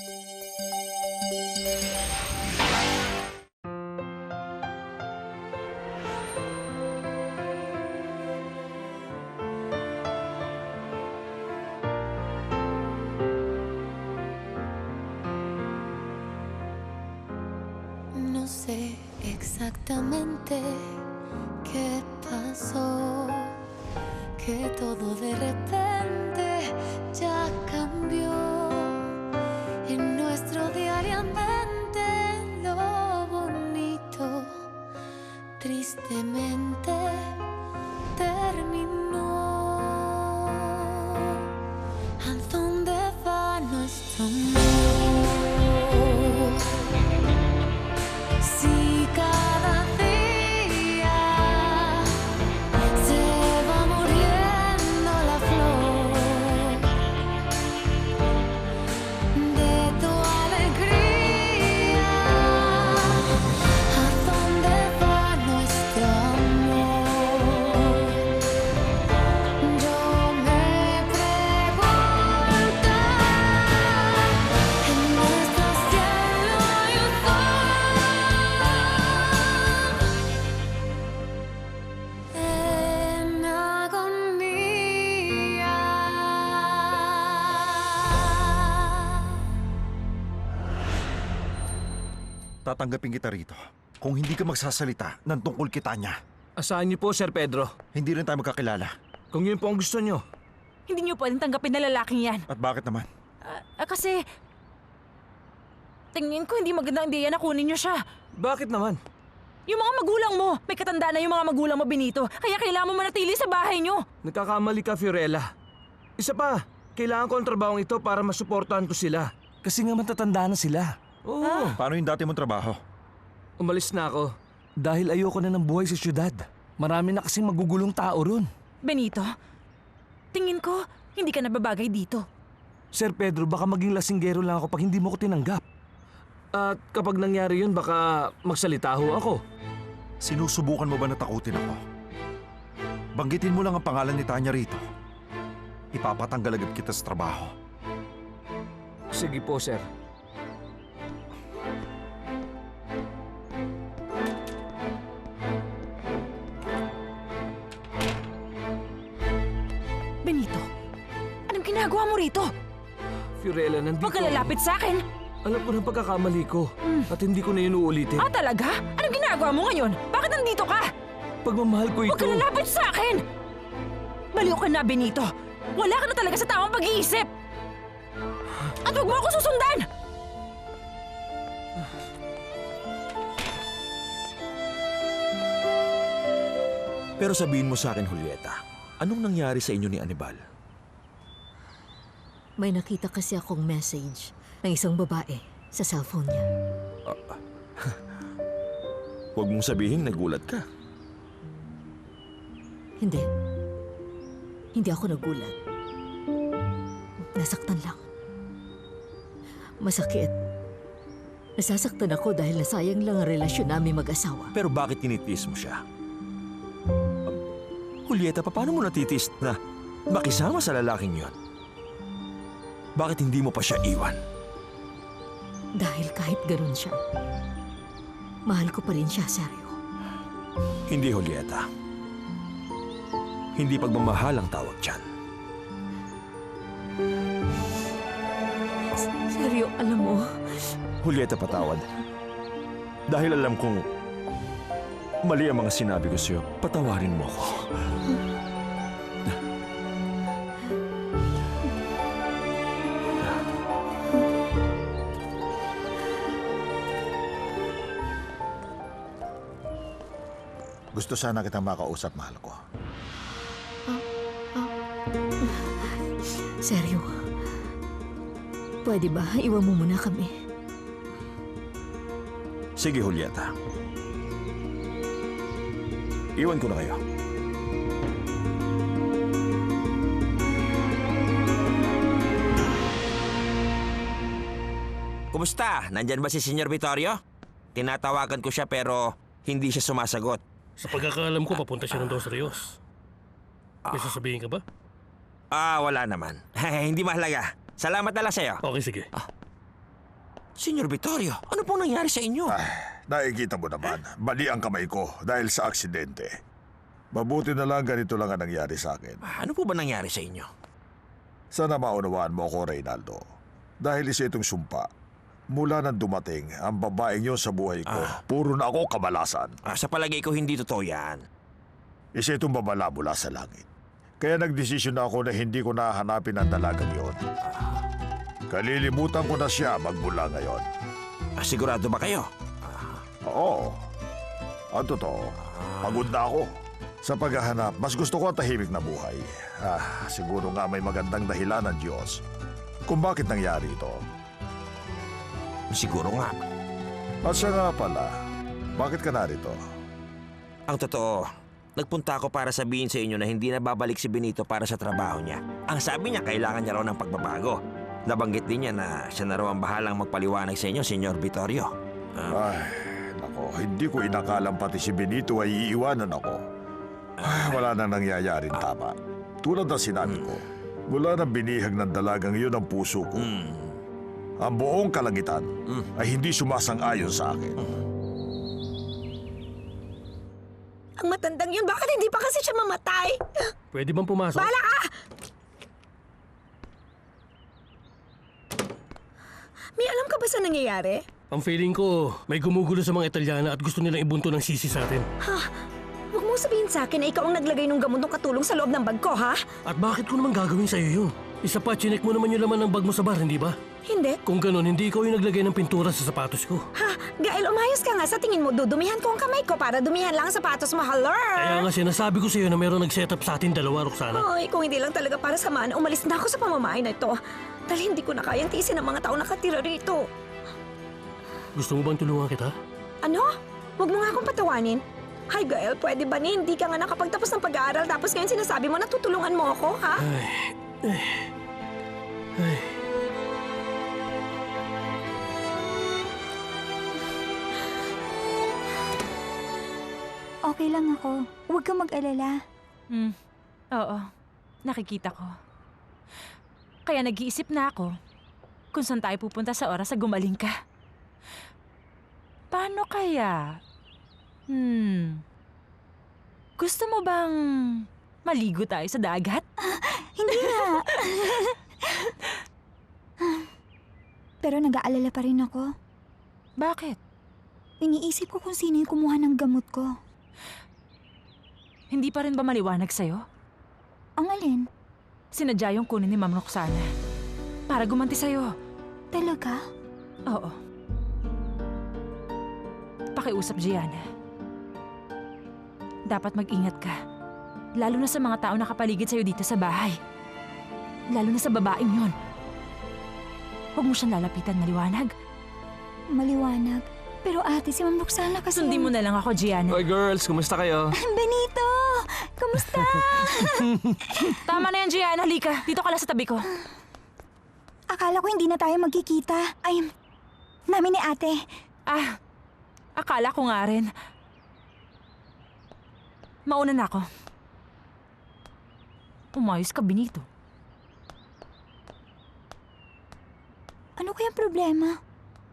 No sé exactamente qué pasó, que todo de repente ya cambió. En nuestro diariamente lo bonito tristemente terminó. ¿A dónde va nuestro amor? Si cada día se va muriendo la flor de tu alegría, ¿a dónde va nuestro amor? Yo me pregunto, en nuestro cielo hay un en agonía. Tatanggapin kita rito kung hindi ka magsasalita ng tungkol kita niya. Asahan niyo po, Sir Pedro. Hindi rin tayo magkakilala. Kung yun po ang gusto niyo. Hindi niyo pwedeng tanggapin na lalaking yan. At bakit naman? Kasi tingin ko hindi magandang ideya na kunin niyo siya. Bakit naman? Yung mga magulang mo, may katanda na yung mga magulang mo, Benito. Kaya kailangan mo manatili sa bahay niyo. Nagkakamali ka, Fiorella. Isa pa, kailangan ko ang trabahong ito para masuportahan ko sila. Kasi nga matatanda na sila. Oo. Paano yung dati mong trabaho? Umalis na ako. Dahil ayoko na ng buhay sa syudad. Marami na kasing magugulong tao ron. Benito, tingin ko hindi ka nababagay dito. Sir Pedro, baka maging lasinggero lang ako pag hindi mo ko tinanggap. At kapag nangyari yun, baka magsalita ho ako. Sinusubukan mo ba na takutin ako? Banggitin mo lang ang pangalan ni Tanya rito. Ipapatanggal agad kita sa trabaho. Sige po, sir. Benito, anong ginagawa mo rito? Fiorella, nandito. Huwag ka lalapit sa akin. Alam ko ng pagkakamali ko. At hindi ko na yun uulitin. Ah, talaga? Anong ginagawa mo ngayon? Bakit nandito ka? Pagmamahal ko ito. Huwag ka lalapit sa akin! Baliw ka na, Benito. Wala ka na talaga sa tamang pag-iisip. At huwag mo ako susundan! Pero sabihin mo sa akin, Julieta, anong nangyari sa inyo ni Anibal? May nakita kasi akong message ng isang babae sa cellphone niya. Huwag mong sabihin nagulat ka. Hindi. Hindi ako nagulat. Nasaktan lang. Masakit. Nasasaktan ako dahil nasayang lang ang relasyon namin mag-asawa. Pero bakit tinitiis mo siya? Julieta, paano mo natitiis na makisama sa lalaking yon? Bakit hindi mo pa siya iwan? Dahil kahit ganun siya, mahal ko pa rin siya, Sergio. Hindi, Julieta. Hindi pagmamahal ang tawag dyan. Sergio, alam mo, Julieta, patawad. Dahil alam kong mali ang mga sinabi ko sa'yo, patawarin mo ako. Gusto sana kitang makausap, mahal ko. Sergio, pwede ba iwan mo muna kami? Sige, Julieta. Iwan ko na kayo. Kumusta? Nandyan ba si Senyor Vittorio? Tinatawagan ko siya pero hindi siya sumasagot. Sa pagkakaalam ko, papunta siya ng Dos Rios. May sasabihin ka ba? Wala naman. Hindi mahalaga. Salamat na lang sa'yo. Okay, sige. Senyor Vittorio, ano pong nangyari sa inyo? Nakikita mo naman, mali ang kamay ko dahil sa aksidente. Mabuti na lang ganito lang ang nangyari sa akin. Ano po ba nangyari sa inyo? Sana maunawaan mo ako, Reynaldo. Dahil isa itong sumpa. Mula nang dumating ang babaeng yon sa buhay ko, puro na ako kamalasan. Sa palagay ko hindi totoo yan. Isa itong babala mula sa langit. Kaya nagdesisyon na ako na hindi ko nahanapin ang dalagang yon. Kalilimutan ko na siya magmula ngayon. Sigurado ba kayo? Oo. Ang totoo, pagod na ako. Sa paghahanap, mas gusto ko ang tahimik na buhay. Siguro nga may magandang dahilan ng Diyos kung bakit nangyari ito. Siguro nga. At siya nga pala, bakit ka narito? Ang totoo, nagpunta ako para sabihin sa inyo na hindi na babalik si Benito para sa trabaho niya. Ang sabi niya, kailangan niya raw ng pagbabago. Nabanggit din niya na siya na raw ang bahalang magpaliwanag sa inyo, Senyor Vittorio. Nako, hindi ko inakalang pati si Benito ay iiwanan ako. Wala nang nangyayaring tama. Tulad ng sinabi ko, mula nang binihag ng dalagang iyon ang puso ko, ang buong kalangitan ay hindi sumasang-ayon sa akin. Ang matandang yun, bakit hindi pa kasi siya mamatay? Pwede bang pumasok? Bala ka! May alam ka ba sa nangyayari? Ang feeling ko, may gumugulo sa mga Italyana at gusto nilang ibunto ng sisi sa atin. Huwag mo sabihin sa akin na ikaw ang naglagay ng gamot ng katulong sa loob ng bag ko, ha? At bakit ko naman gagawin sa'yo yun? Isa pa, chinek mo naman yung laman ng bag mo sa bar, hindi ba? Hindi. Kung ganun, hindi ikaw yung naglagay ng pintura sa sapatos ko. Gael, umayos ka nga. Sa tingin mo, dudumihan ko ang kamay ko para dumihan lang ang sapatos mo, halar! Kaya nga sinasabi ko sa'yo na meron nag-set up sa atin dalawa, Roxana. Ay, kung hindi lang talaga para samahan, umalis na ako sa pamamahay na ito. Dahil hindi ko na kayang tiisin ang mga tao nakatira rito. Gusto mo bang tulungan kita? Ano? Huwag mo nga akong patawanin. Hi, Gael, pwede ba ni? Hindi ka nga nakapagtapos ng pag-aaral tapos ngayon sinasabi mo na tutulungan mo ako, ha? Okay lang ako. Huwag kang mag-alala. Oo, nakikita ko. Kaya nag-iisip na ako kung saan tayo pupunta sa oras na gumaling ka. Paano kaya? Gusto mo bang maligo tayo sa dagat? Hindi nga. Pero nag-aalala pa rin ako. Bakit? Iniisip ko kung sino yung kumuha ng gamot ko. Hindi pa rin ba maliwanag sa'yo? Ang alin? Sinadya yung kunin ni Ma'am Roxana para gumanti sa'yo. Talaga? Oo. Pakiusap, Gianna. Dapat mag-ingat ka. Lalo na sa mga tao nakapaligid sa'yo dito sa bahay. Lalo na sa babaeng yon. Huwag mo siyang lalapitan, maliwanag. Maliwanag. Pero ate, si Ma'am Roxana kasi... Sundin mo na lang ako, Gianna. Hoy girls, kumusta kayo? Benito! Kamusta? Tama na yan, Gianna. Halika. Dito ka lang sa tabi ko. Akala ko hindi na tayo magkikita. Ay, namin ni ate. Akala ko nga rin. Mauna na ako. Umayos ka, Benito. Ano kayang problema?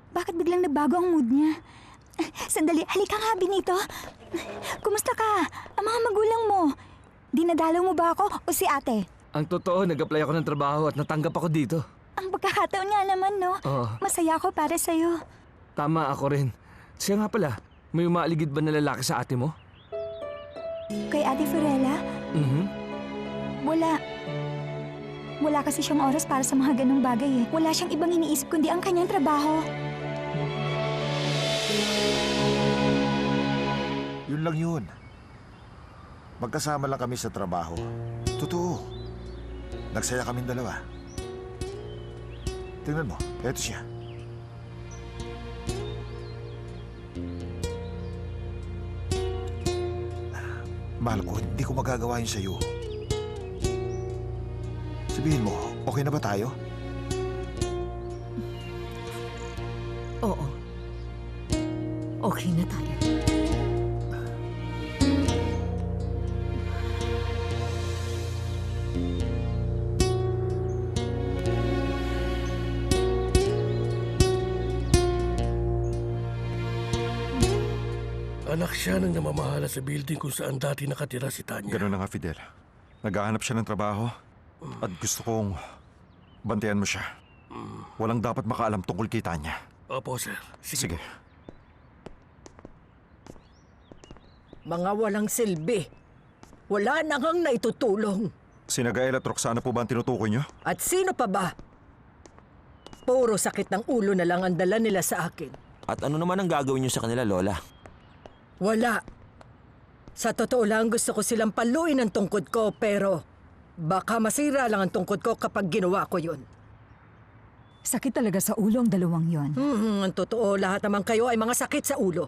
Bakit biglang nabago ang mood niya? Sandali, halika nga, Benito. Kumusta ka? Ang mga magulang mo. Dinadalaw mo ba ako o si ate? Ang totoo, nag-apply ako ng trabaho at natanggap ako dito. Ang pagkakataon nga naman, no? Oo. Masaya ako para sa'yo. Tama, ako rin. Siya nga pala, may umaaligid ba na lalaki sa ate mo? Kay Ate Fiorella? Wala. Wala kasi siyang oras para sa mga ganong bagay eh. Wala siyang ibang iniisip kundi ang kanyang trabaho. Yun lang yun. Magkasama lang kami sa trabaho. Totoo. Nagsaya kaming dalawa. Tingnan mo, eto siya. Mahal ko, hindi ko magagawa yun sa'yo. Sabihin mo, okay na ba tayo? Oo. Okay na tayo. Anak siya ng namamahala sa building kung saan dati nakatira si Tanya. Ganun na nga, Fidel. Naghahanap siya ng trabaho at gusto kong bantayan mo siya. Walang dapat makaalam tungkol kay Tanya. Opo, sir. Sige. Mga walang silbi. Wala na ngang naitutulong. Sina Gael at Roxana po ba ang tinutukoy niyo? At sino pa ba? Puro sakit ng ulo na lang ang dala nila sa akin. At ano naman ang gagawin niyo sa kanila, Lola? Wala. Sa totoo lang gusto ko silang paluin ang tungkod ko pero baka masira lang ang tungkod ko kapag ginawa ko yun. Sakit talaga sa ulo ang dalawang yon. Ang totoo, lahat naman kayo ay mga sakit sa ulo.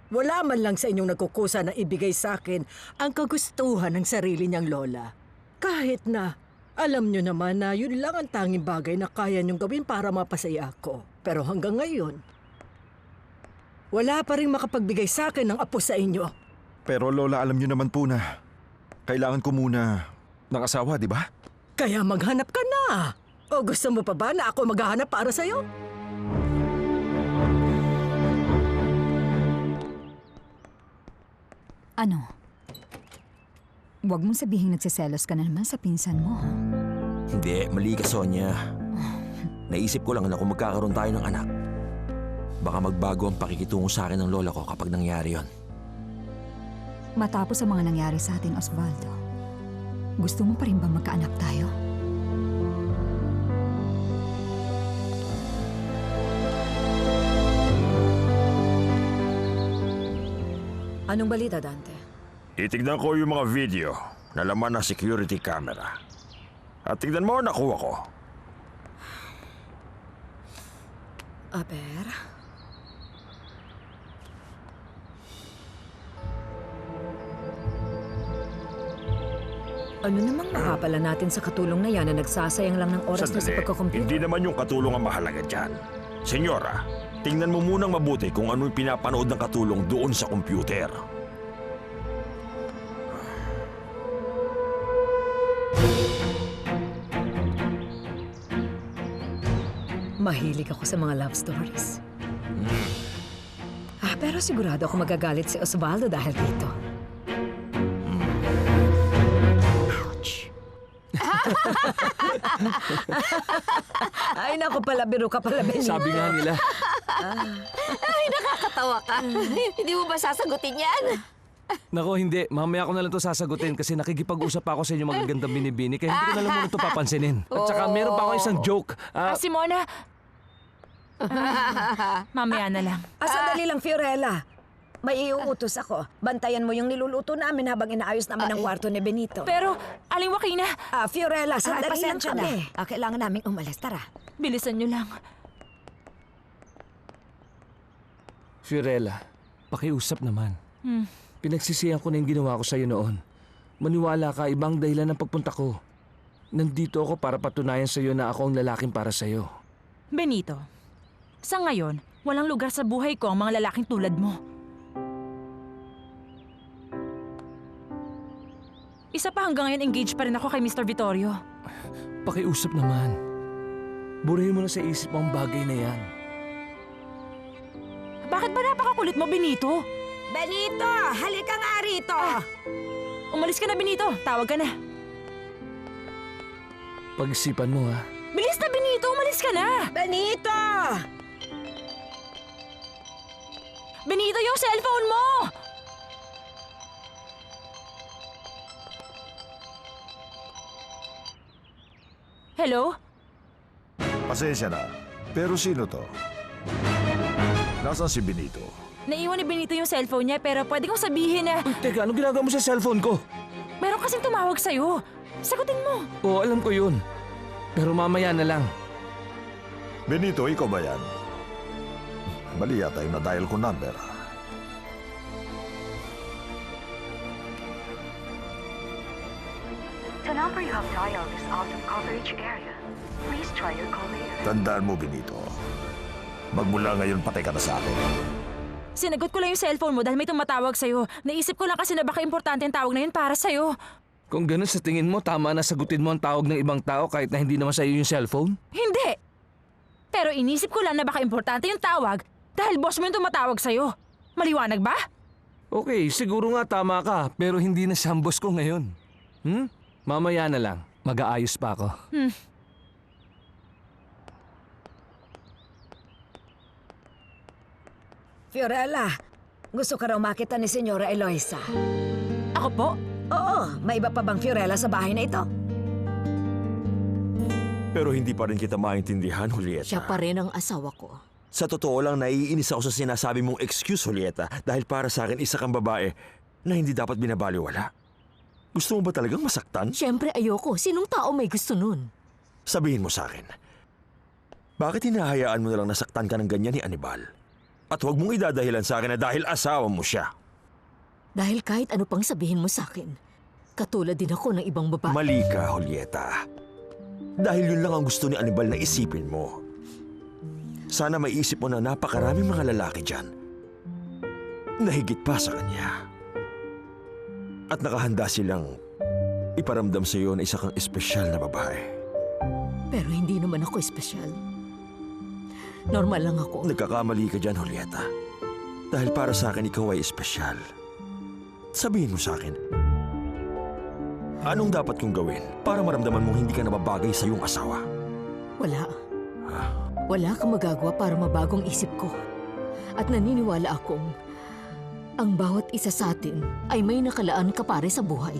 Wala man lang sa inyong nagkukusa na ibigay sa akin ang kagustuhan ng sarili niyang lola. Kahit na, alam niyo naman na yun lang ang tanging bagay na kaya niyong gawin para mapasaya ako. Pero hanggang ngayon, wala pa rin makapagbigay sa akin ng apo sa inyo. Pero Lola, alam niyo naman po na kailangan ko muna ng asawa, di ba? Kaya maghanap ka na. O gusto mo pa ba na ako maghahanap para sa'yo? Ano? Huwag mong sabihin nagsiselos ka na naman sa pinsan mo, ha? Hindi, mali ka, Sonia. Naisip ko lang na kung magkakaroon tayo ng anak, baka magbago ang pakikitungo sa akin ng lola ko kapag nangyari yon. Matapos ang mga nangyari sa atin, Osvaldo, gusto mo pa rin ba magkaanak tayo? Anong balita, Dante? Itignan ko yung mga video na laman ng security camera. At tignan mo, nakuha ko. Aber? Ano namang makapala natin sa katulong na yan na nagsasayang lang ng oras na sa pagkakompute? Hindi naman yung katulong ang mahalaga dyan. Senyora, tingnan mo munang mabuti kung ano yung pinapanood ng katulong doon sa computer. Mahilig ako sa mga love stories. Pero sigurado ako magagalit si Osvaldo dahil dito. Ouch! Ay, naku pala, biro ka pala, Benito. Sabi nga nila. Ay, nakakatawa ka. Hindi mo ba sasagutin yan? Nako, hindi. Mamaya ko na lang ito sasagutin kasi nakikipag-usap pa ako sa inyo magagandang binibini kaya hindi ko na lang muna ito papansinin. At saka meron pa ako isang joke. Simona! Mamaya na lang. Sandali lang, Fiorella. May iuutos ako. Bantayan mo yung niluluto namin habang inaayos namin ang kwarto ni Benito. Pero, Aling Joaquina, Fiorella, sandali lang pasensya kami. Kailangan naming umalis. Tara. bilisan niyo lang. Fiorella, pakiusap naman. Pinagsisihan ko na yung ginawa ko sa'yo noon. Maniwala ka, ibang dahilan ng pagpunta ko. Nandito ako para patunayan sa'yo na ako ang lalaking para sa'yo. Benito, sa ngayon, walang lugar sa buhay ko ang mga lalaking tulad mo. Isa pa hanggang ngayon engaged pa rin ako kay Mr. Vittorio. Pakiusap naman. Burahin mo na sa isip mo ang bagay na yan. Bakit ba napakakulit mo, Benito? Benito, halika nga rito. Umalis ka na, Benito. Tawag ka na. Pag-isipan mo, ha? Bilis na, Benito. Umalis ka na. Benito! Benito, yung cellphone mo! Hello? Pasensya na. Pero sino to? Nasaan si Benito? Naiwan ni Benito yung cellphone niya pero pwede kong sabihin na Teka, anong ginagawa mo sa cellphone ko? meron kasing tumawag sa'yo. Sagutin mo. Oo, alam ko yun. Pero mamaya na lang. Benito, ikaw ba yan? Mali yata yung na-dial ko number. The number you have dialed is out of coverage area. Please try your call later. Tandaan mo, Benito. Magmula ngayon, patay ka na sa akin. Sinagot ko lang yung cellphone mo dahil may tumatawag sa'yo. Naisip ko lang kasi na baka importante ang tawag na yun para sa'yo. Kung ganun sa tingin mo, tama na sagutin mo ang tawag ng ibang tao kahit na hindi naman sa'yo yung cellphone? Hindi! Pero inisip ko lang na baka importante yung tawag dahil boss mo yung tumatawag sa'yo. Maliwanag ba? Okay, siguro nga tama ka, pero hindi na siya ang boss ko ngayon. Mamaya na lang. Mag-aayos pa ako. Fiorella, gusto ka raw makita ni Senyora Eloisa. Ako po? Oo, may iba pa bang Fiorella sa bahay na ito? Pero hindi pa rin kita maintindihan, Julieta. Siya pa rin ang asawa ko. Sa totoo lang, naiinis ako sa sinasabi mong excuse, Julieta, dahil para sa akin, isa kang babae na hindi dapat binabaliwala. Gusto mo ba talagang masaktan? Siyempre ayoko. Sinong tao may gusto nun? Sabihin mo sa akin, bakit hinahayaan mo na lang nasaktan ka ng ganyan ni Anibal? At huwag mong idadahilan sa akin na dahil asawa mo siya. Dahil kahit ano pang sabihin mo sa akin, katulad din ako ng ibang babae. Mali ka, Julieta. Dahil yun lang ang gusto ni Anibal na isipin mo. Sana maiisip mo na napakaraming mga lalaki dyan na higit pa sa kanya. At nakahanda silang iparamdam sa iyo na isa kang espesyal na babae. Pero hindi naman ako espesyal. Normal lang ako. Nagkakamali ka dyan, Julieta. Dahil para sa akin, ikaw ay espesyal. Sabihin mo sa akin, anong dapat kong gawin para maramdaman mong hindi ka nababagay sa iyong asawa? Wala. Wala kang magagawa para mabagong isip ko. At naniniwala akong ang bawat isa sa atin ay may nakalaan kapare sa buhay.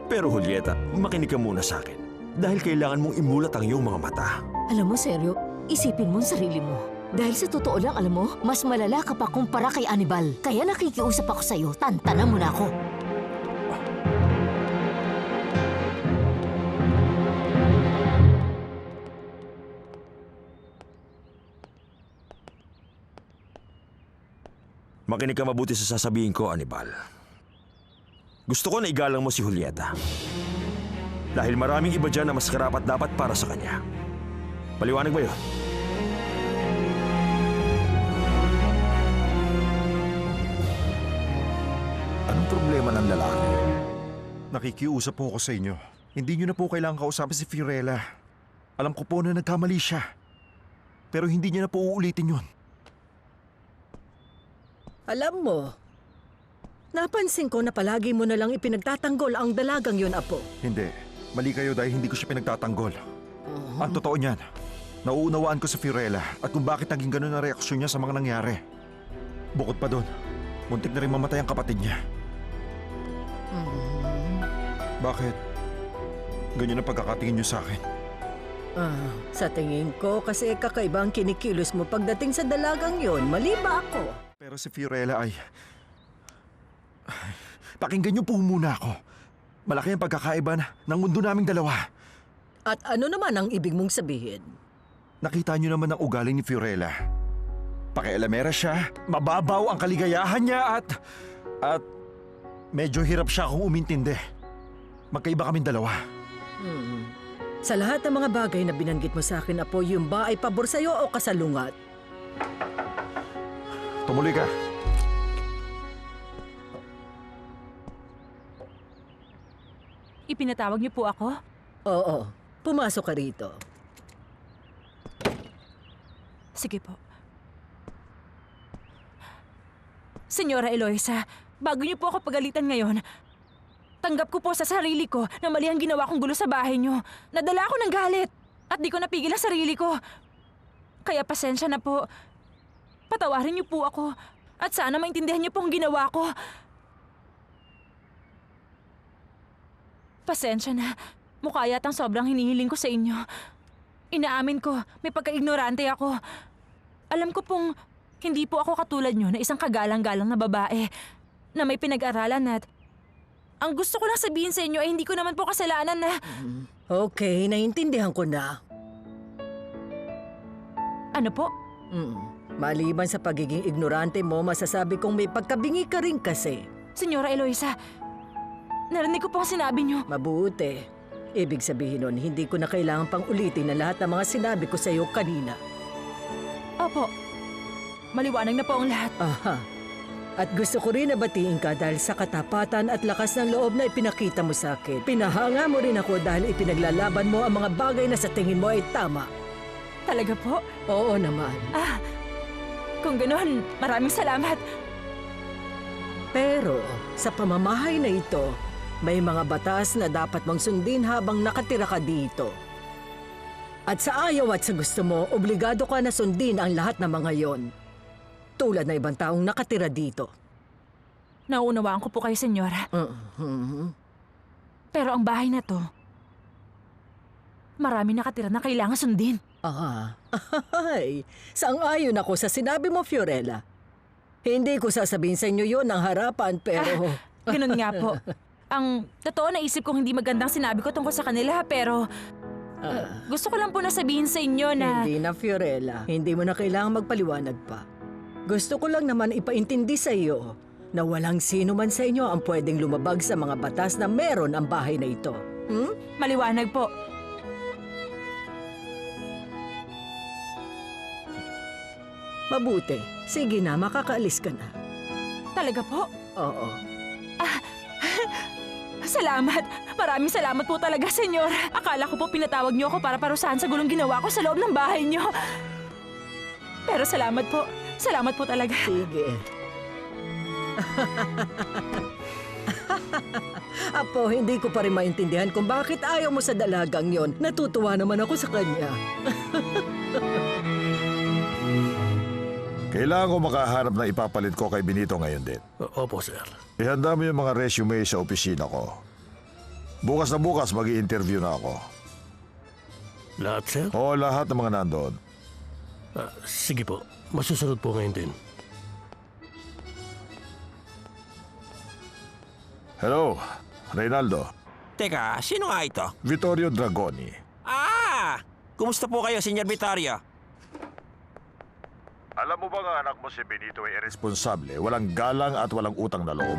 Pero Julieta, makinig ka muna sa akin. Dahil kailangan mong imulat ang iyong mga mata. Alam mo, seryo, isipin mo ang sarili mo. Dahil sa totoo lang, alam mo, mas malala ka pa kumpara kay Anibal. Kaya nakikiusap ako sa'yo, tantanan mo na ako. Makinig ka mabuti sa sasabihin ko, Anibal. Gusto ko na igalang mo si Julieta. Dahil maraming iba dyan na mas karapat-dapat para sa kanya. Paliwanag ba yun? Anong problema ng lalaki? Nakikiusap po ako sa inyo. Hindi niyo na po kailangan kausapin si Fiorella. Alam ko po na nagkamali siya. Pero hindi niya na po uulitin yun. Alam mo, napansin ko na palagi mo na lang ipinagtatanggol ang dalagang yun, Apo. Hindi. Mali kayo dahil hindi ko siya pinagtatanggol. Ang totoo niyan, nauunawaan ko sa Fiorella at kung bakit naging ganun ang reaksyon niya sa mga nangyari. Bukod pa doon, muntik na rin mamatay ang kapatid niya. Bakit? Ganyan ang pagkakatingin niyo sa akin. Sa tingin ko, kasi kakaiba ang kinikilos mo pagdating sa dalagang yun. Mali ba ako? Pero si Fiorella ay... Pakinggan niyo po muna ako. Malaki ang pagkakaiba ng mundo naming dalawa. At ano naman ang ibig mong sabihin? Nakita niyo naman ang ugali ni Fiorella. Pakialamera siya, mababaw ang kaligayahan niya at medyo hirap siya kung umintindi. Magkaiba kaming dalawa. Sa lahat ng mga bagay na binanggit mo sa akin, Apo, yung ba ay pabor sa'yo o kasalungat? Tumuloy ka. Ipinatawag niyo po ako? Oo. Pumasok ka rito. Sige po. Senyora Eloisa, bago niyo po ako pagalitan ngayon, tanggap ko po sa sarili ko na mali ang ginawa kong gulo sa bahay niyo. Nadala ako ng galit at di ko napigil ang sarili ko. Kaya pasensya na po. Patawarin niyo po ako at sana maintindihan niyo po ang ginawa ko. Pasensya na. Mukha yatang sobrang hinihiling ko sa inyo. Inaamin ko, may pagka-ignorante ako. Alam ko pong hindi po ako katulad niyo na isang kagalang-galang na babae na may pinag-aralan at ang gusto ko lang sabihin sa inyo ay hindi ko naman po kasalanan na... Okay, naiintindihan ko na. Ano po? Maliban sa pagiging ignorante mo, masasabi kong may pagkabingi ka rin kasi. Senyora Eloisa, narinig ko po ang sinabi niyo. Mabuti. Ibig sabihin nun, hindi ko na kailangan pang ulitin na lahat ng mga sinabi ko sa iyo kanina. Opo. Maliwanag na po ang lahat. Aha. At gusto ko rin na batiin ka dahil sa katapatan at lakas ng loob na ipinakita mo sa akin. Pinahanga mo rin ako dahil ipinaglalaban mo ang mga bagay na sa tingin mo ay tama. Talaga po? Oo naman. Kung ganoon, maraming salamat. Pero sa pamamahay na ito, may mga batas na dapat mong sundin habang nakatira ka dito. At sa ayaw at sa gusto mo, obligado ka na sundin ang lahat ng mga yon. Tulad na ibang taong nakatira dito. Naunawaan ko po kayo, senyora. Pero ang bahay na to, marami nakatira na kailangan sundin. Ay, sang-ayon ako sa sinabi mo, Fiorella. Hindi ko sasabihin sa inyo yon ng harapan, pero... Ganun nga po. Ang totoo, naisip kong hindi magandang sinabi ko tungkol sa kanila, pero... gusto ko lang po na sabihin sa inyo na... Hindi na, Fiorella. Hindi mo na kailangang magpaliwanag pa. Gusto ko lang naman ipaintindi sa iyo na walang sino man sa inyo ang pwedeng lumabag sa mga batas na meron ang bahay na ito. Maliwanag po. Mabuti. Sige na, makakaalis ka na. Talaga po? Oo. Salamat. Maraming salamat po talaga, senyor. Akala ko po pinatawag niyo ako para parusahan sa gulong ginawa ko sa loob ng bahay niyo. Pero salamat po. Salamat po talaga. Sige. Apo, hindi ko pa rin maintindihan kung bakit ayaw mo sa dalagang yon. Natutuwa naman ako sa kanya. Kailangan ko makahanap ng ipapalit ko kay Benito ngayon din. Opo, sir. Ihanda mo yung mga resume sa opisina ko. Bukas na bukas mag-i-interview na ako. Lahat, sir? Oo, lahat ng mga nandoon. Sige po. Masusunod po ngayon din. Hello, Reynaldo. Teka, sino nga ito? Vittorio Dragoni. Kumusta po kayo, Senyor Vittorio? Alam mo ba ang anak mo si Benito ay irresponsable, walang galang at walang utang na loob?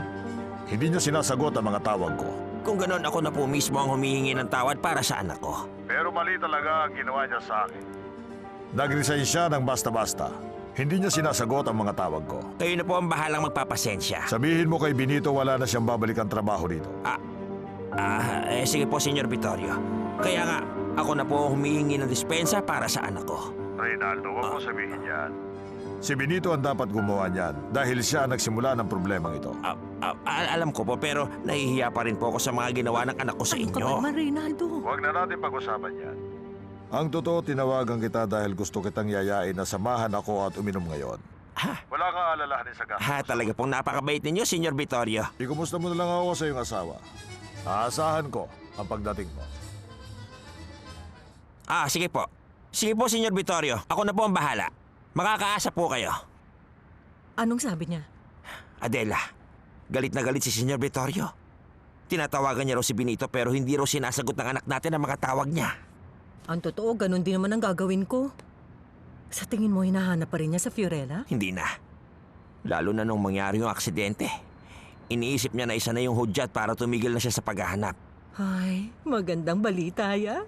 Hindi niya sinasagot ang mga tawag ko. Kung ganon, ako na po mismo ang humihingi ng tawad para sa anak ko. Pero mali talaga ang ginawa niya sa akin. Nag-resign siya ng basta-basta. Hindi niya sinasagot ang mga tawag ko. Kayo na po ang bahalang magpapasensya. Sabihin mo kay Benito wala na siyang babalik ang trabaho dito. Sige po, Senyor Vittorio. Kaya nga, ako na po ang humihingi ng dispensa para sa anak ko. Reynaldo, huwag mo sabihin yan. Si Benito ang dapat gumawa niyan dahil siya ang nagsimula ng problemang ito. Alam ko po, pero nahihiya pa rin po ako sa mga ginawa ng anak ko sa inyo. Ano ka ba, Reynaldo? Huwag na natin pag-usapan yan. Ang totoo, tinawagan kita dahil gusto kitang yayain na samahan ako at uminom ngayon. Wala kang alalahanin sa gastos. Talaga pong napakabait ninyo, Senyor Vittorio. Ikumusta mo na lang ako sa iyong asawa. Aasahan ko ang pagdating mo. Sige po. Sige po, Senyor Vittorio. Ako na po ang bahala. Makakaasa po kayo. Anong sabi niya? Adela, galit na galit si Senyor Vittorio. Tinatawagan niya raw si Benito pero hindi raw sinasagot ng anak natin ang mga tawag niya. Ang totoo, ganun din naman ang gagawin ko. Sa tingin mo, hinahanap pa rin niya sa Fiorella? Hindi na. Lalo na nung mangyari yung aksidente. Iniisip niya na isa na yung hudyat para tumigil na siya sa paghahanap. Ay, magandang balita yan.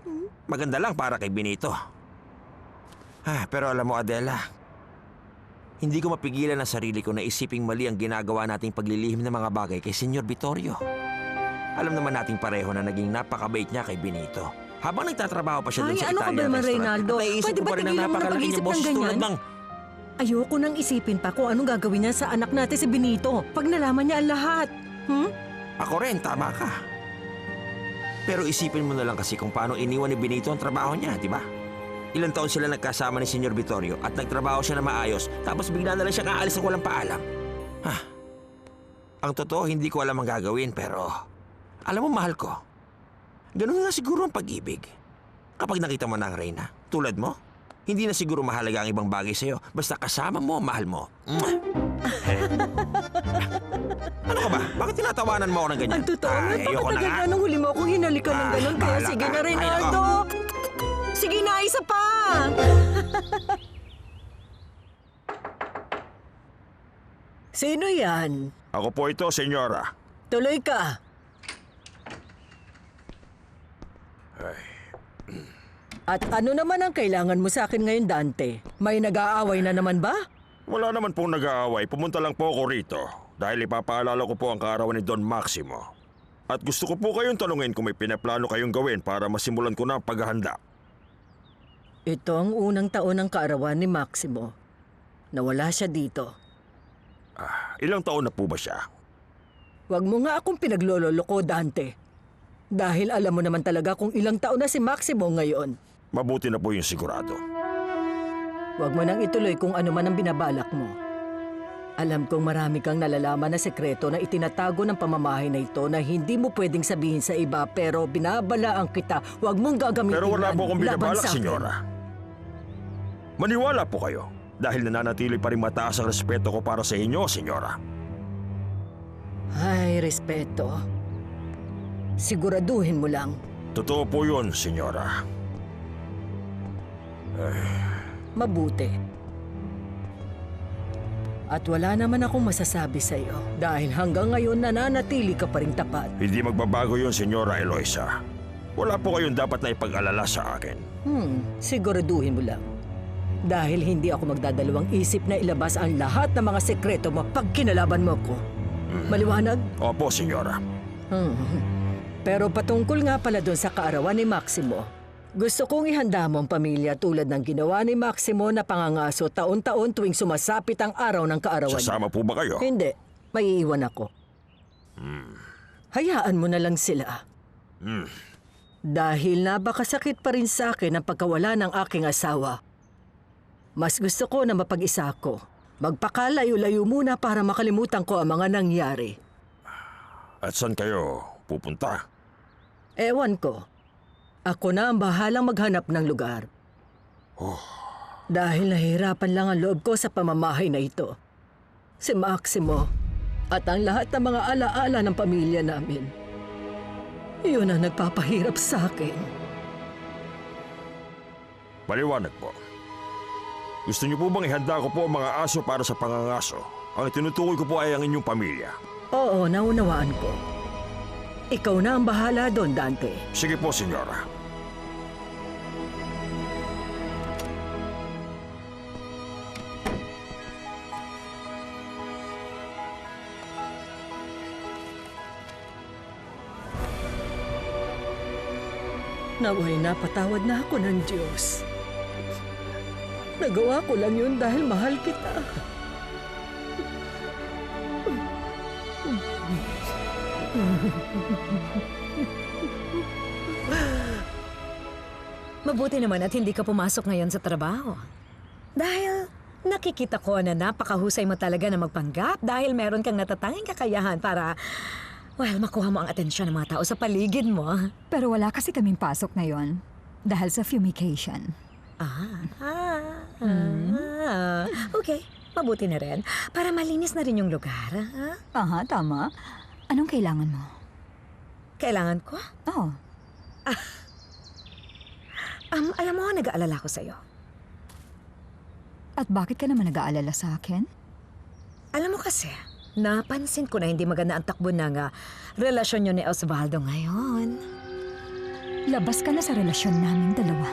Maganda lang para kay Benito. Pero alam mo, Adela, hindi ko mapigilan ang sarili ko na isiping mali ang ginagawa nating paglilihim ng mga bagay kay Senyor Vittorio. Alam naman nating pareho na naging napakabait niya kay Benito. Habang nagtatrabaho pa siya doon sa ano ka ba Italian naman, restaurant, Reynaldo? at naiisip Pwede ko ba pa rin ang tigilan mo na napakalaki pag-isip niyang ng boses tulad ganyan? ng... Ayoko nang isipin pa kung anong gagawin niya sa anak natin si Benito pag nalaman niya ang lahat. Ako rin, tama ka. Pero isipin mo na lang kasi kung paano iniwan ni Benito ang trabaho niya, di ba? Ilang taon sila nagkasama ni Senyor Vittorio at nagtrabaho siya na maayos tapos bigla na lang siya kaalis ng walang paalam. Ang totoo, hindi ko alam ang gagawin pero alam mo, mahal ko. Ganun nga siguro ang pag-ibig. Kapag nakita mo na ang Reyna, tulad mo, hindi na siguro mahalaga ang ibang bagay sa'yo. Basta kasama mo, mahal mo. Ano ka ba? Bakit tinatawanan mo ako ng ganyan? Ang totoo, ayoko na napakatagal nga. na nung huli mo akong hinalikan ng ganun. Kaya bahala sige ka. na, Ay, Reynaldo. Sige na, isa pa. Sino yan? Ako po ito, senyora. Tuloy ka. At ano naman ang kailangan mo sa akin ngayon, Dante? May nag-aaway na naman ba? Wala naman pong nag-aaway. Pumunta lang po ako rito dahil ipapaalala ko po ang kaarawan ni Don Maximo. At gusto ko po kayong tanungin kung may pinaplano kayong gawin para masimulan ko na ang paghahanda. Ito ang unang taon ng kaarawan ni Maximo. Nawala siya dito. Ilang taon na po ba siya? Huwag mo nga akong pinaglololoko, Dante. Dahil alam mo naman talaga kung ilang taon na si Maximo ngayon. Mabuti na po yung sigurado. Huwag mo nang ituloy kung ano man ang binabalak mo. Alam kong marami kang nalalaman na sekreto na itinatago ng pamamahay na ito na hindi mo pwedeng sabihin sa iba pero binabalaan kita. Huwag mong gagamitin Pero wala yan po akong laban binabalak, sa akin. senyora. Maniwala po kayo dahil nananatili pa rin mataas ang respeto ko para sa inyo, senyora. Ay, respeto. Siguraduhin mo lang. Totoo po yun, senyora. Mabuti. At wala naman akong masasabi sa iyo dahil hanggang ngayon nananatili ka pa rin tapat. Hindi magbabago yun, senyora Eloisa. Wala po kayong dapat na ipag-alala sa akin. Siguraduhin mo lang. Dahil hindi ako magdadalawang isip na ilabas ang lahat ng mga sekreto mo pag kinalaban mo ko. Maliwanag? Opo, senyora. Pero patungkol nga pala doon sa kaarawan ni Maximo, gusto kong ihanda mo ang pamilya tulad ng ginawa ni Maximo na pangangaso taon-taon tuwing sumasapit ang araw ng kaarawan. Sasama po ba kayo? Hindi. May iiwan ako. Hayaan mo na lang sila. Dahil napakasakit pa rin sa akin ang pagkawala ng aking asawa. Mas gusto ko na mapag-isa ako. Magpakalayo-layo muna para makalimutan ko ang mga nangyari. At saan kayo pupunta? Ewan ko. Ako na ang bahalang maghanap ng lugar. Dahil nahihirapan lang ang loob ko sa pamamahay na ito. Si Maximo at ang lahat ng mga alaala ng pamilya namin. Yun ang nagpapahirap sa akin. Maliwanag po. Gusto niyo po bang ihanda ko po ang mga aso para sa pangangaso? Ang tinutukoy ko po ay ang inyong pamilya. Oo, naunawaan ko. Ikaw na ang bahala doon, Dante. Sige po, senyora. Naway napatawad na ako ng Diyos. Nagawa ko lang yun dahil mahal kita. Mabuti naman at hindi ka pumasok ngayon sa trabaho. Dahil nakikita ko na napakahusay mo talaga na magpanggap dahil meron kang natatanging kakayahan para, makuha mo ang atensyon ng mga tao sa paligid mo. Pero wala kasi kaming pasok ngayon dahil sa fumigation. Okay, mabuti na rin. Para malinis na rin yung lugar, ha? Aha, tama. Anong kailangan mo? Kailangan ko? Oo. Alam mo, nag-aalala ko sa'yo. At bakit ka naman nag-aalala sa akin? Alam mo kasi, napansin ko na hindi maganda ang takbo ng relasyon niyo ni Osvaldo ngayon. Labas ka na sa relasyon naming dalawa.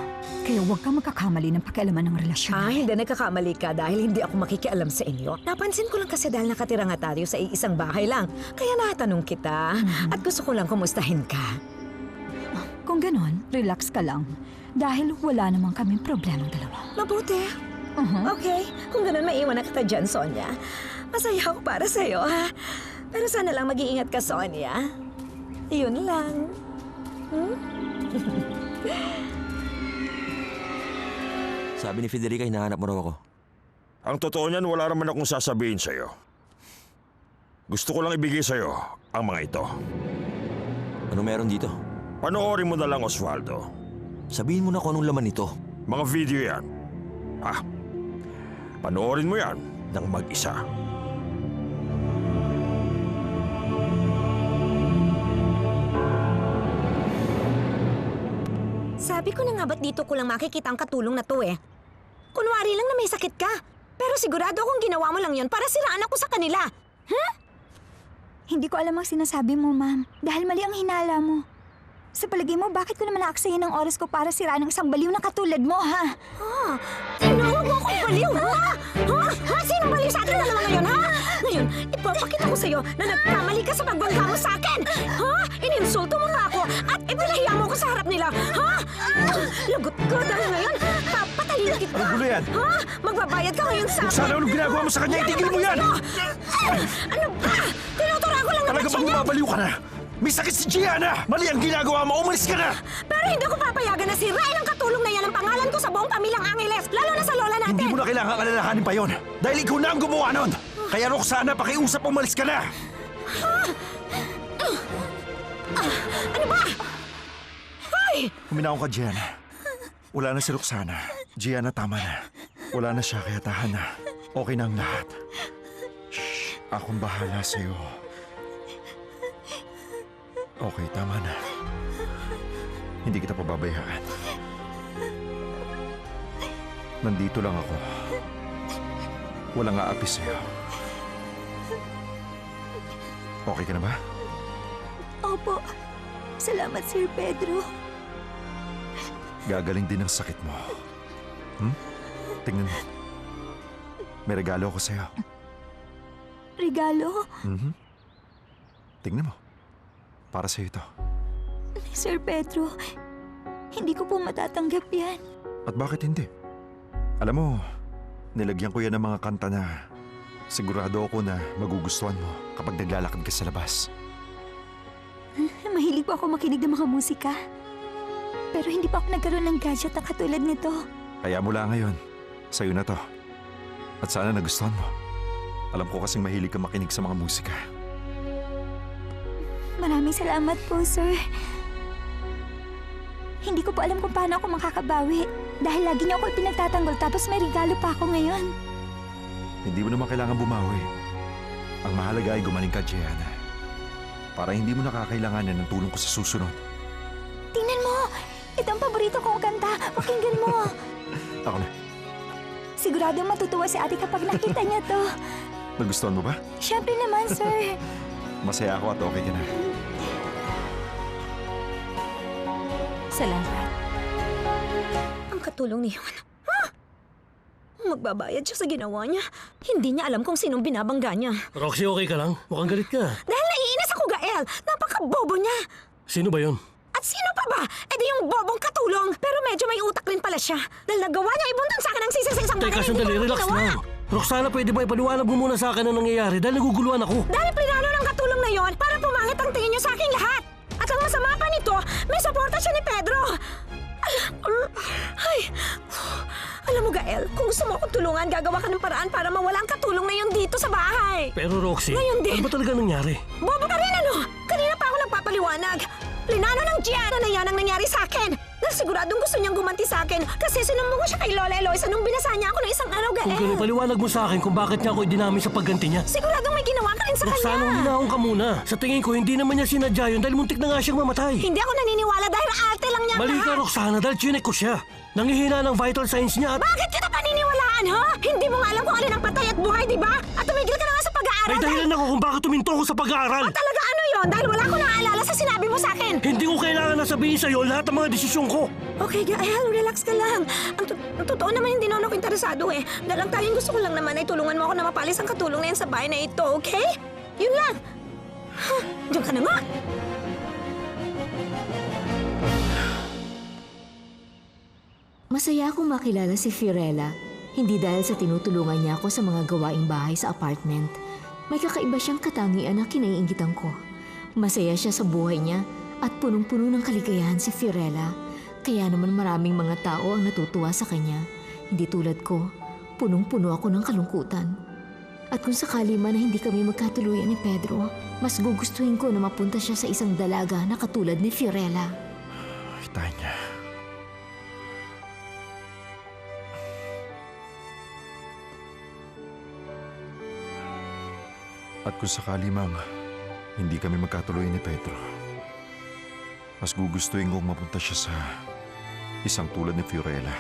Kaya huwag kang magkakamali ng pakialaman ng relasyon. Hindi nagkakamali ka dahil hindi ako makikialam sa inyo. Napansin ko lang kasi dahil nakatira nga tayo sa iisang bahay lang. Kaya natanong kita at gusto ko lang kumustahin ka. Kung ganon, relax ka lang. Dahil wala namang kaming problemang dalawa. Mabuti. Okay, kung ganon maiwan na kita dyan, Sonia. Masaya ako para sa'yo, ha? Pero sana lang mag-iingat ka, Sonia. Yun lang. Sabi ni Federica, hinahanap mo raw ako. Ang totoo niyan, wala naman akong sasabihin sa'yo. Gusto ko lang ibigay sa'yo ang mga ito. Ano meron dito? Panoorin mo na lang, Osvaldo. Sabihin mo na kung anong laman nito. Mga video yan. Panoorin mo yan ng mag-isa. Sabi ko na nga ba't dito ko lang makikita ang katulong na to eh. Kunwari lang na may sakit ka. Pero sigurado akong ginawa mo lang yon para siraan ako sa kanila. Hindi ko alam ang sinasabi mo, ma'am. Dahil mali ang hinala mo. Sa palagay mo, bakit ko naman naaksayin ang oras ko para siraan ng isang baliw na katulad mo, ha? Tinawag mo akong baliw, ha? Sinong baliw sa atin na naman ngayon, ha? Ngayon, ipapakita ko sa'yo na nagkamali ka sa pagbangga mo sa akin. Ininsulto mo nga ako at ipinahiya mo ko sa harap nila, ha? Lagot ko dahil ngayon, papatayin kita. Ano gulo yan? Magbabayad ka ngayon sa akin. Sana anong ginagawa mo sa kanya, itigil mo yan! Ano ba? Tinuturuan ko lang naman Talaga siya bang niyan. bumabaliw ka na? May sakit si Gianna! Mali ang ginagawa mo! Umalis ka na! Pero hindi ko papayagan na sirain ang katulong na yan ang pangalan ko sa buong pamilyang Angeles, lalo na sa lola natin. Hindi mo na kailangan alalahanin pa yon. Dahil ikaw na ang gumawa nun! Kaya Roxana, pakiusap, umalis ka na! Ano ba? Hoy! Huminahon ka, Gianna. Wala na si Roxana. Gianna, tama na. Wala na siya, kaya tahan na. Okay na ang lahat. Shh, akong bahala sa'yo. Okay, tama na. Hindi kita pababayaan. Nandito lang ako. Walang aapi sa'yo. Okay ka na ba? Opo. Salamat, Sir Pedro. Gagaling din ang sakit mo. Tingnan mo. May regalo ako sa'yo. Regalo? Tingnan mo. Para sa'yo ito. Sir Pedro, hindi ko po matatanggap yan. At bakit hindi? Alam mo, nilagyan ko yan ng mga kanta na sigurado ako na magugustuhan mo kapag naglalakad ka sa labas. Mahilig po ako makinig ng mga musika. Pero hindi pa ako nagkaroon ng gadget na katulad nito. Kaya mula ngayon, sa'yo na to. At sana nagustuhan mo. Alam ko kasing mahilig ka makinig sa mga musika. Maraming salamat po, sir. Hindi ko po alam kung paano ako makakabawi. Dahil lagi niyo ako pinagtatanggol tapos may regalo pa ako ngayon. Hindi mo naman kailangan bumawi. Ang mahalaga ay gumaling ka, Gianna. Para hindi mo nakakailanganan ng tulong ko sa susunod. Tingnan mo! Ito ang paborito kong kanta. Pakinggan mo. Ako na. Sigurado matutuwa si ate kapag nakita niya to. Nagustuhan mo ba? Siyempre naman, sir. Masaya ako at okay ka na. Salamat. Ang katulong ni Juan. Ha? Magbabayad siya sa ginawa niya. Hindi niya alam kung sinong binabangga niya. Roxy, okay ka lang? Mukhang galit ka. Dahil naiinis ako, Gael. Napaka-bobo niya. Sino ba yun? At sino pa ba? E di yung bobong katulong. Pero medyo may utak din pala siya. Dahil nagawa niya ibuntan sa akin ang sisi sa isang Teka, bagay na sandali, hindi ko relax ginawa. lang. Roxana, pwede ba ipaliwanag mo muna sa akin ang nangyayari dahil naguguluhan ako? Dahil plinano ng katulong na yon para pumangit ang tingin niyo sa aking lahat. At ang masama pa nito, may suporta siya ni Pedro. Ay, alam mo, Gael, kung gusto mo akong tulungan, gagawa ka ng paraan para mawala ang katulong na yon dito sa bahay. Pero Roxy, Ngayon din. ano ba talaga nangyari? Bobo ka rin, ano? Kanina pa ako nagpapaliwanag. Plinano ng Gianna na yan ang nangyari sa akin. Dahil siguradong gusto niyang gumanti sa akin kasi sinumbong ko siya kay Lola Eloisa nung binasa niya ako ng isang araw, Kung Gael. ganun, paliwanag mo sa akin kung bakit niya ako idinami sa pagganti niya. Siguradong may ginawa ka rin sa Roxana, kanya. huminahon ka muna. Sa tingin ko, hindi naman niya sinadya yun dahil muntik na nga siyang mamatay. Hindi ako naniniwala dahil arte lang niya ang Mali ka, lahat. Roxana, dahil chinek ko siya. Nangihina ng vital signs niya at Bakit kita paniniwalaan, ha? Hindi mo nga alam kung alin ang patay at buhay, di ba? At tumigil ka na nga sa pag-aaral. may dahilan ako kung bakit tuminto ko sa pag-aaral. Talaga ano yon? Dahil wala ko naaalala sa sinabi mo sa akin. Hindi ko kailangan na sabihin sa'yo lahat ng mga desisyon ko. Okay, Gael, relax ka lang. Ang totoo naman hindi na ako interesado eh. Dahil ang tanging gusto ko lang naman ay tulungan mo ako na mapalis ang katulong na yan sa bahay na ito, okay? Yun lang. Huh, diyan ka na nga. Masaya akong makilala si Fiorella, hindi dahil sa tinutulungan niya ako sa mga gawaing bahay sa apartment. May kakaiba siyang katangian na kinaiingitan ko. Masaya siya sa buhay niya at punong-puno ng kaligayahan si Fiorella. Kaya naman maraming mga tao ang natutuwa sa kanya. Hindi tulad ko, punong-puno ako ng kalungkutan. At kung sakali man na hindi kami magkatuluyan ni Pedro, mas gugustuhin ko na mapunta siya sa isang dalaga na katulad ni Fiorella. Ay, Tanya. At kung sakali mang hindi kami magkatuloy ni Pedro, mas gugustuhin kong mapunta siya sa isang tulad ni Fiorella.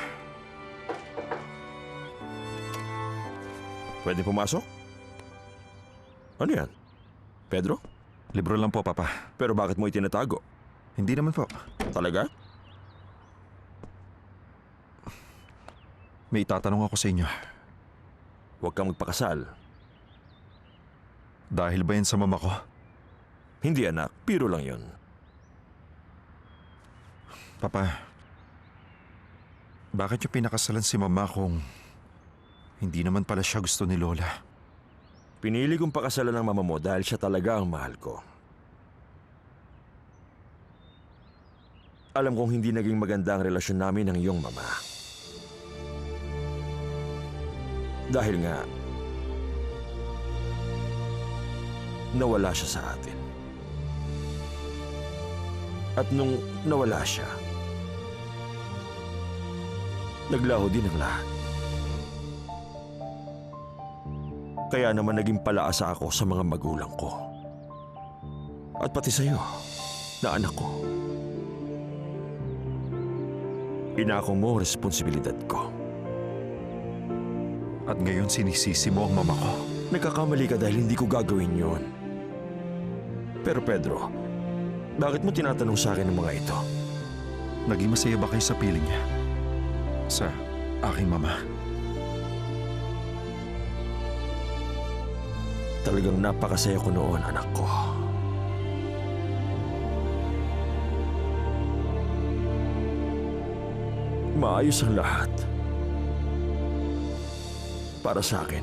Pwede pumasok? Ano yan? Pedro? Libro lang po, Papa. Pero bakit mo itinatago? Hindi naman po. Talaga? May itatanong ako sa inyo. Huwag kang magpakasal. Dahil ba yan sa mama ko? Hindi anak, biro lang yon. Papa, bakit yung pinakasalan si mama kung hindi naman pala siya gusto ni Lola? Pinili kong pakasalan ng mama mo dahil siya talaga ang mahal ko. Alam kong hindi naging maganda ang relasyon namin ng iyong mama. Dahil nga, nawala siya sa atin. At nung nawala siya, naglaho din ang lahat. Kaya naman naging palaasa ako sa mga magulang ko. At pati sa'yo, na anak ko. Inako mo ang responsibilidad ko. At ngayon sinisisi mo ang mama ko. Nagkakamali ka dahil hindi ko gagawin yon. Pero Pedro, bakit mo tinatanong sa akin ang mga ito? Naging masaya ba kayo sa piling niya? Sa aking mama? Talagang napakasaya ko noon, anak ko. Maayos ang lahat. Para sa akin.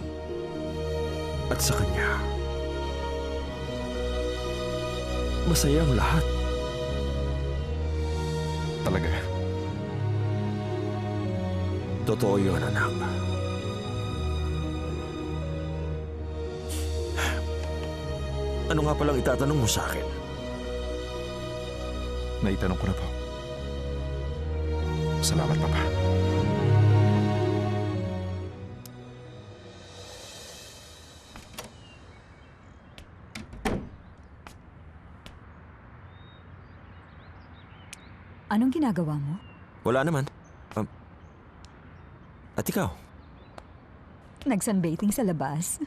At sa kanya. Masaya ang lahat. Talaga? Totoo yun, anak. Ano nga palang itatanong mo sa akin? Naitanong ko na po. Salamat, Papa. Anong ginagawa mo? Wala naman. At ikaw? Nag-sunbathing sa labas.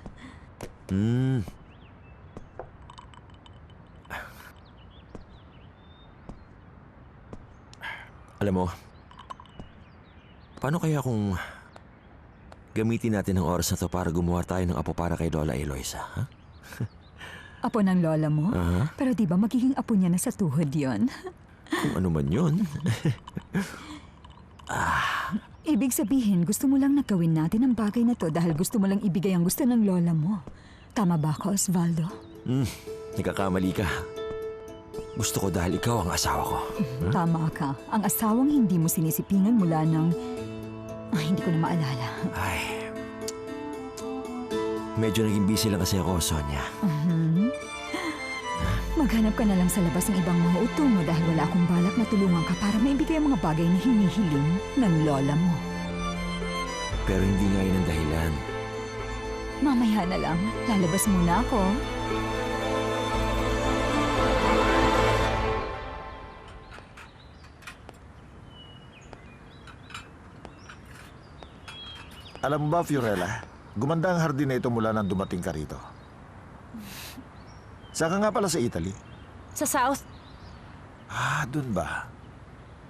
Alam mo, paano kaya kung gamitin natin ang oras na to para gumawa tayo ng apo para kay Lola Eloisa, ha? Apo ng lola mo? Aha. Pero di ba magiging apo niya na sa tuhod yon? Kung ano man yun. Ibig sabihin, gusto mo lang na gawin natin ang bagay na to dahil gusto mo lang ibigay ang gusto ng lola mo. Tama ba ako, Osvaldo? Nagkakamali ka. Gusto ko dahil ikaw ang asawa ko. Tama ka. Ang asawang hindi mo sinisipingan mula ng... hindi ko na maalala. Ay. Medyo naging busy lang kasi ako, Sonia. Maghanap ka na lang sa labas ng ibang mga utungo dahil wala akong balak na tulungan ka para maibigay ang mga bagay na hinihiling ng lola mo. Pero hindi nga yun ang dahilan. Mamaya na lang. Lalabas muna ako. Alam mo ba, Fiorella, gumanda ang hardin na ito mula nang dumating ka rito. Saan ka nga pala sa Italy? Sa South. Dun ba?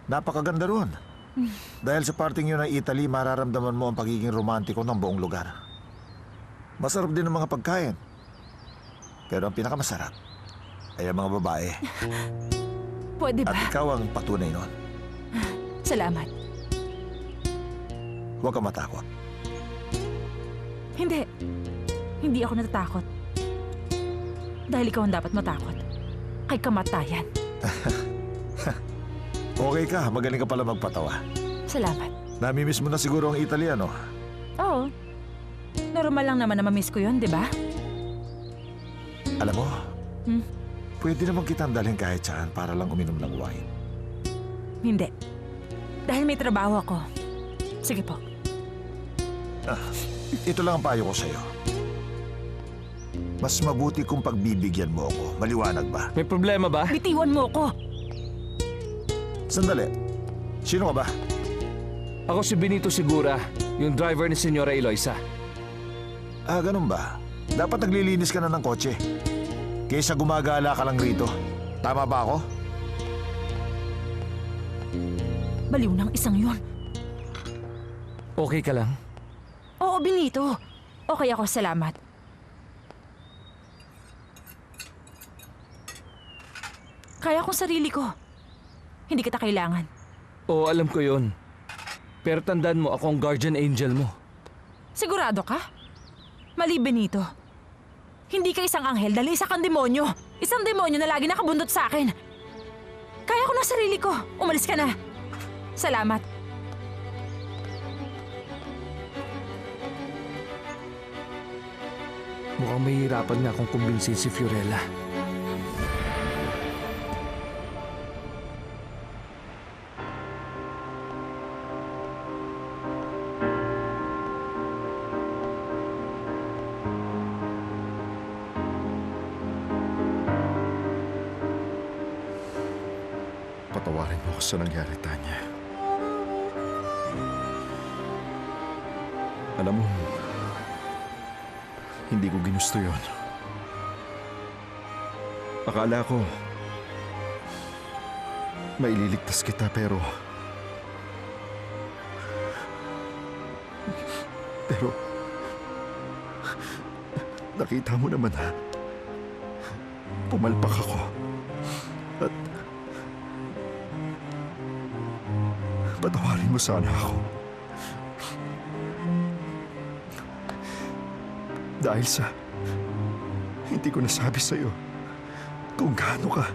Napakaganda ron. Dahil sa parting yun ng Italy, mararamdaman mo ang pagiging romantiko ng buong lugar. Masarap din ang mga pagkain. Pero ang pinakamasarap ay ang mga babae. Pwede ba? At ikaw ang patunay nun. Salamat. Huwag ka matakot. Hindi. Hindi ako natatakot. Dahil ikaw ang dapat matakot. Kay kamatayan. Okay ka, magaling ka pala magpatawa. Salamat. Namimiss mo na siguro ang Italiano. Oo. Normal lang naman na mamiss ko yun, di ba? Alam mo, pwede naman kitang dalhin kahit saan para lang uminom ng wine. Hindi. Dahil may trabaho ako. Sige po. Ito lang ang payo ko sa'yo. Mas mabuti kung pagbibigyan mo ako. Maliwanag ba? May problema ba? Bitiwan mo ko. Sandali. Sino ka ba? Ako si Benito Segura, yung driver ni Senyora Eloisa. Ganun ba? Dapat naglilinis ka na ng kotse. Kaysa gumagala ka lang rito. Tama ba ako? Baliw ng isang yun. Okay ka lang? Oo, Benito. Okay ako, salamat. Kaya kong sarili ko. Hindi kita kailangan. Oo, alam ko yun. Pero tandaan mo, ako ang guardian angel mo. Sigurado ka? Mali, Benito. Hindi ka isang anghel dahil isa kang demonyo. Isang demonyo na lagi nakabundot sa akin. Kaya ko na sarili ko. Umalis ka na. Salamat. Mukhang mahihirapan na akong kumbinsin si Fiorella. Patawarin mo ako sa nangyari, Tanya. Alam mo, hindi ko ginusto yon. Akala ko, maililigtas kita pero... nakita mo naman ha. Pumalpak ako. At... patawarin mo sana ako. Dahil sa hindi ko nasabi sa'yo kung gaano ka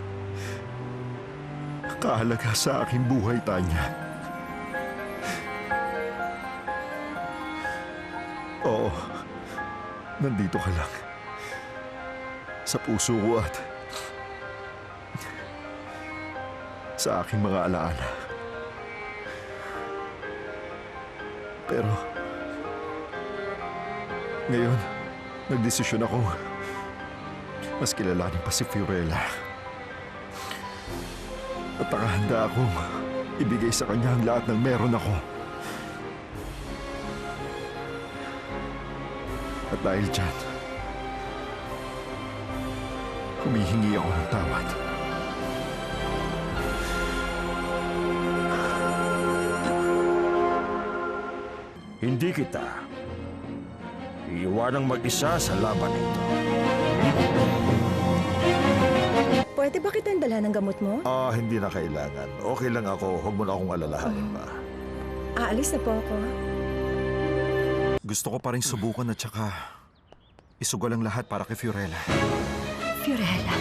kahalaga sa aking buhay, Tanya. Oo, nandito ka lang sa puso ko at sa aking mga alaala. Pero ngayon, nagdesisyon akong mas kilalanin pa si Fiorella. At nakahanda akong ibigay sa kanya ang lahat ng meron ako. At dahil dyan, humihingi ako ng tawad. Hindi kita iiwanang mag-isa sa laban nito. Pwede ba kitang dalhan ng gamot mo? Hindi na kailangan. Okay lang ako. Huwag mo na akong alalahanin pa. Aalis na po ako. Gusto ko pa rin subukan at saka isugal ang lahat para kay Fiorella. Fiorella,